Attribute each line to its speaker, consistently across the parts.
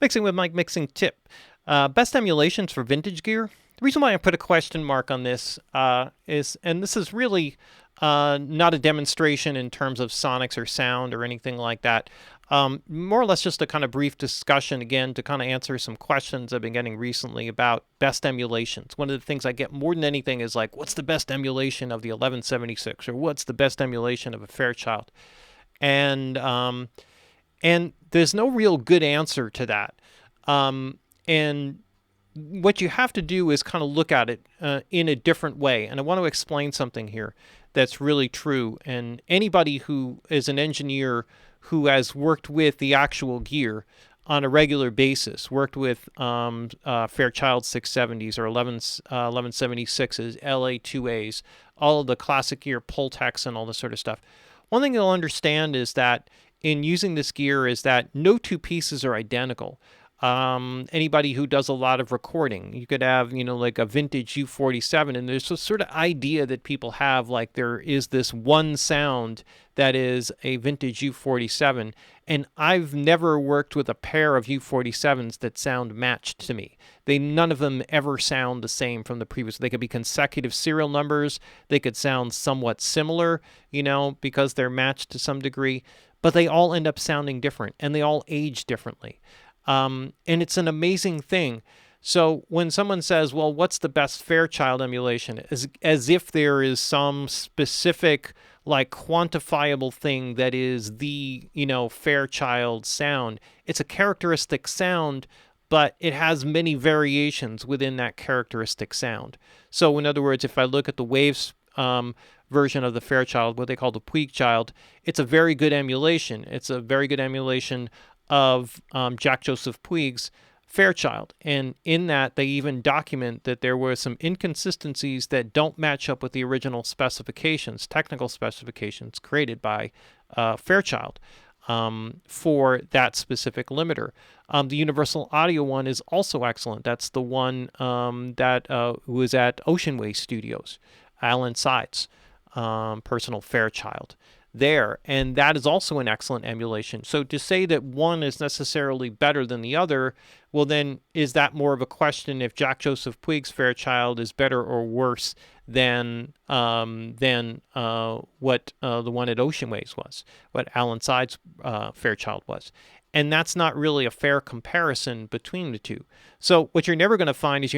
Speaker 1: Mixing with Mike, mixing tip. Best emulations for vintage gear. The reason why I put a question mark on this is, and this is really not a demonstration in terms of sonics or sound or anything like that. More or less just a kind of brief discussion, again, to kind of answer some questions I've been getting recently about best emulations. One of the things I get more than anything is like, what's the best emulation of the 1176, or what's the best emulation of a Fairchild? And and there's no real good answer to that. And what you have to do is kind of look at it in a different way. And I want to explain something here that's really true. And anybody who is an engineer who has worked with the actual gear on a regular basis, worked with Fairchild 670s or 1176s, LA2As, all of the classic gear, Pultex, and all this sort of stuff. One thing you'll understand is that in using this gear is that no two pieces are identical. Anybody who does a lot of recording, you could have, like a vintage U47, and there's this sort of idea that people have, like there is this one sound that is a vintage U47, and I've never worked with a pair of U47s that sound matched to me. None of them ever sound the same from the previous. They could be consecutive serial numbers. They could sound somewhat similar, because they're matched to some degree, but they all end up sounding different, and they all age differently. And it's an amazing thing. So when someone says, well, what's the best Fairchild emulation? As if there is some specific, like, quantifiable thing that is the, Fairchild sound. It's a characteristic sound, but it has many variations within that characteristic sound. So in other words, if I look at the Waves version of the Fairchild, what they call the Puig Child, it's a very good emulation. It's a very good emulation of Jack Joseph Puig's Fairchild. And in that, they even document that there were some inconsistencies that don't match up with the original specifications, technical specifications created by Fairchild for that specific limiter. The Universal Audio one is also excellent. That's the one that was at Oceanway Studios, Alan Sides' personal Fairchild there, and that is also an excellent emulation. So to say that one is necessarily better than the other, well then, is that more of a question if Jack Joseph Puig's Fairchild is better or worse than what the one at Oceanways was, what Alan Sides' Fairchild was? And that's not really a fair comparison between the two. So what you're never going to find is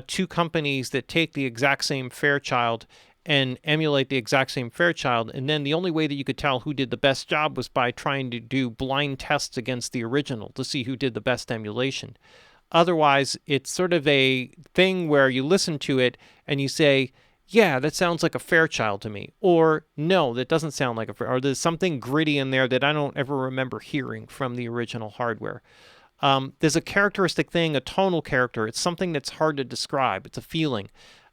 Speaker 1: two companies that take the exact same Fairchild and emulate the exact same Fairchild, and then the only way that you could tell who did the best job was by trying to do blind tests against the original to see who did the best emulation. Otherwise, it's sort of a thing where you listen to it and you say, yeah, that sounds like a Fairchild to me, or no, that doesn't sound like or there's something gritty in there that I don't ever remember hearing from the original hardware. There's a characteristic thing, a tonal character. It's something that's hard to describe. It's a feeling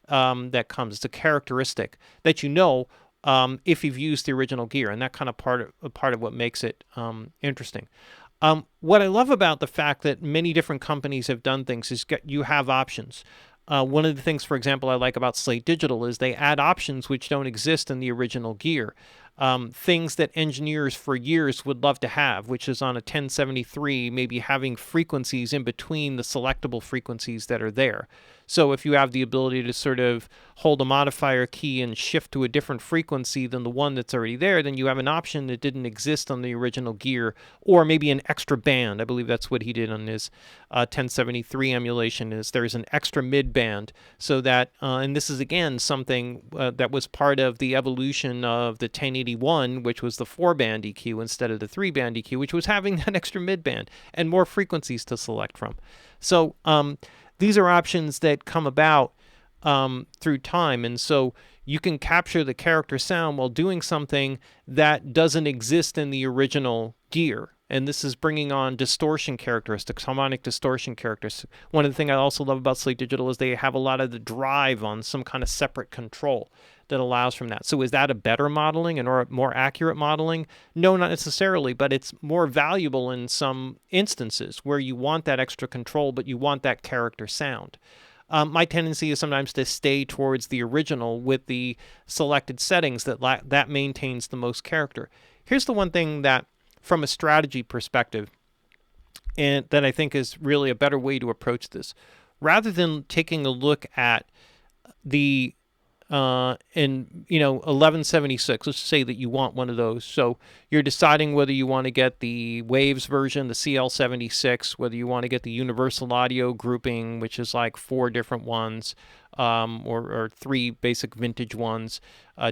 Speaker 1: that comes. It's a characteristic that if you've used the original gear, and that kind of part of what makes it interesting. What I love about the fact that many different companies have done things is you have options. One of the things, for example, I like about Slate Digital is they add options which don't exist in the original gear. Things that engineers for years would love to have, which is on a 1073, maybe having frequencies in between the selectable frequencies that are there. So if you have the ability to sort of hold a modifier key and shift to a different frequency than the one that's already there, then you have an option that didn't exist on the original gear, or maybe an extra band. I believe that's what he did on his 1073 emulation, is there's an extra mid band, so that, and this is again something that was part of the evolution of the 1081, which was the 4-band EQ instead of the 3-band EQ, which was having that extra mid band and more frequencies to select from. So these are options that come about through time, and so you can capture the character sound while doing something that doesn't exist in the original gear. And this is bringing on distortion characteristics, harmonic distortion characteristics. One of the things I also love about Slate Digital is they have a lot of the drive on some kind of separate control that allows from that. So is that a better modeling and or more accurate modeling? No, not necessarily, but it's more valuable in some instances where you want that extra control, but you want that character sound. My tendency is sometimes to stay towards the original with the selected settings that maintains the most character. Here's the one thing that, from a strategy perspective, and that I think is really a better way to approach this. Rather than taking a look at the in 1176, let's say that you want one of those. So you're deciding whether you want to get the Waves version, the CL76, whether you want to get the Universal Audio grouping, which is like 4 different ones, or 3 basic vintage ones,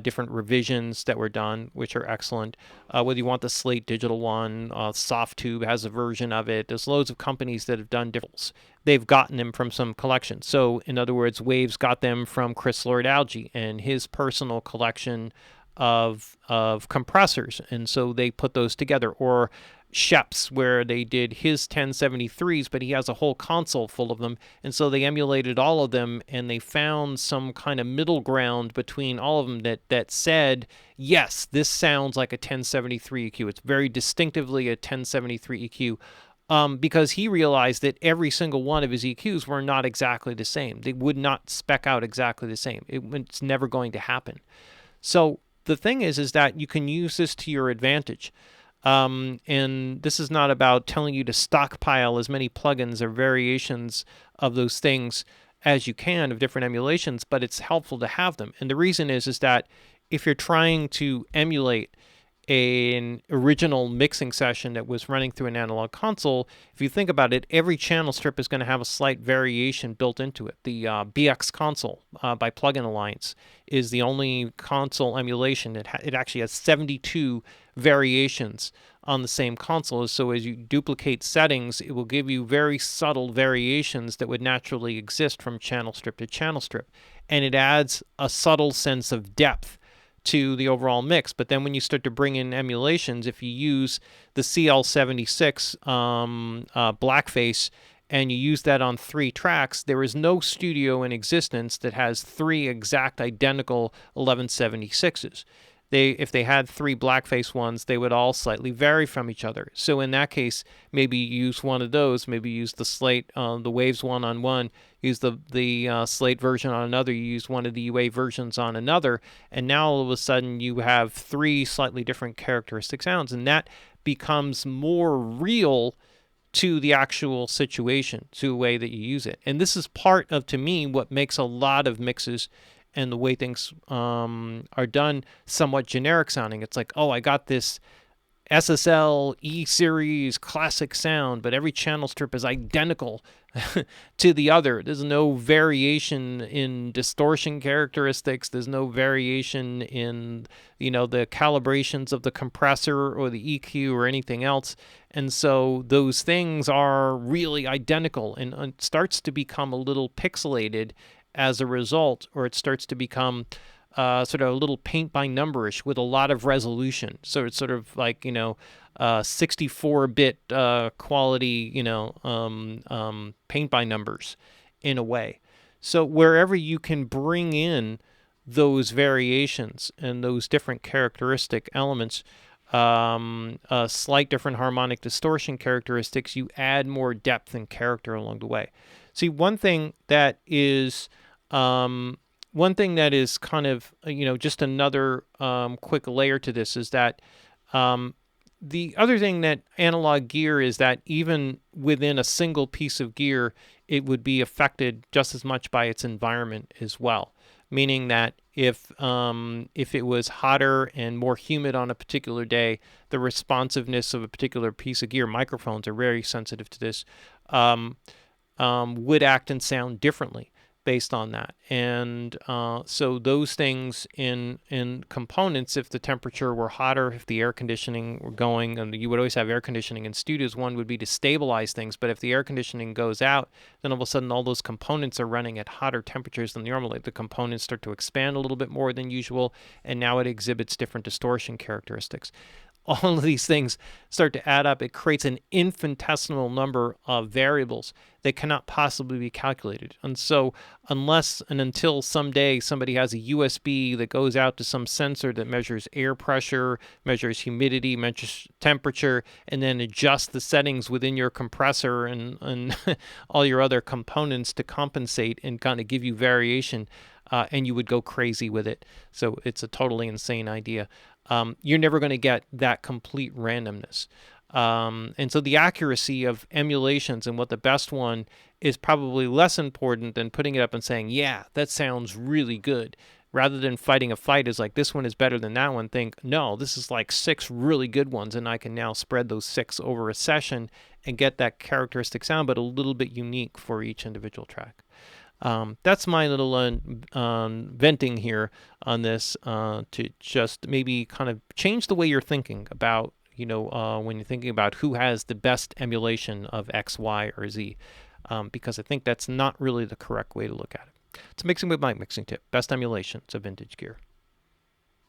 Speaker 1: different revisions that were done, which are excellent. Whether you want the Slate Digital one, Softtube has a version of it. There's loads of companies that have done different. They've gotten them from some collections. So, in other words, Waves got them from Chris Lord-Alge and his personal collection of compressors, and so they put those together. Or Shep's, where they did his 1073s, but he has a whole console full of them, and so they emulated all of them, and they found some kind of middle ground between all of them that said, yes, this sounds like a 1073 EQ. It's very distinctively a 1073 EQ. Because he realized that every single one of his EQs were not exactly the same. They would not spec out exactly the same. It's never going to happen. So the thing is that you can use this to your advantage. And this is not about telling you to stockpile as many plugins or variations of those things as you can of different emulations, but it's helpful to have them. And the reason is that if you're trying to emulate an original mixing session that was running through an analog console, if you think about it, every channel strip is going to have a slight variation built into it. The BX console by Plugin Alliance is the only console emulation. It actually has 72 variations on the same console. So as you duplicate settings, it will give you very subtle variations that would naturally exist from channel strip to channel strip. And it adds a subtle sense of depth to the overall mix. But then when you start to bring in emulations, if you use the CL76 blackface and you use that on 3 tracks, there is no studio in existence that has 3 exact identical 1176s. If they had 3 blackface ones, they would all slightly vary from each other. So in that case, maybe you use one of those. Maybe use the Slate, the Waves one on one. Use the Slate version on another. You use one of the UA versions on another, and now all of a sudden you have 3 slightly different characteristic sounds, and that becomes more real to the actual situation, to the way that you use it. And this is part of, to me, what makes a lot of mixes and the way things are done somewhat generic sounding. It's like, oh, I got this SSL E-Series classic sound, but every channel strip is identical to the other. There's no variation in distortion characteristics. There's no variation in, the calibrations of the compressor or the EQ or anything else. And so those things are really identical, and it starts to become a little pixelated as a result, or it starts to become sort of a little paint by numberish with a lot of resolution. So it's sort of like 64-bit quality, paint by numbers in a way. So wherever you can bring in those variations and those different characteristic elements, slight different harmonic distortion characteristics, you add more depth and character along the way. See, one thing that is kind of, just another quick layer to this is that the other thing that analog gear is that even within a single piece of gear, it would be affected just as much by its environment as well. Meaning that if it was hotter and more humid on a particular day, the responsiveness of a particular piece of gear, microphones are very sensitive to this, would act and sound differently based on that. And so those things in components, if the temperature were hotter, if the air conditioning were going, and you would always have air conditioning in studios, one would be to stabilize things. But if the air conditioning goes out, then all of a sudden all those components are running at hotter temperatures than normally. The components start to expand a little bit more than usual, and now it exhibits different distortion characteristics. All of these things start to add up. It creates an infinitesimal number of variables that cannot possibly be calculated. And so unless and until someday somebody has a USB that goes out to some sensor that measures air pressure, measures humidity, measures temperature, and then adjusts the settings within your compressor and all your other components to compensate and kind of give you variation, and you would go crazy with it. So it's a totally insane idea. You're never going to get that complete randomness. And so the accuracy of emulations and what the best one is probably less important than putting it up and saying, yeah, that sounds really good. Rather than fighting a fight is like, this one is better than that one, think, no, this is like 6 really good ones, and I can now spread those 6 over a session and get that characteristic sound, but a little bit unique for each individual track. That's my little venting here on this to just maybe kind of change the way you're thinking about, when you're thinking about who has the best emulation of X, Y, or Z, because I think that's not really the correct way to look at it. It's Mixing with Mike, mixing tip. Best emulations of vintage gear.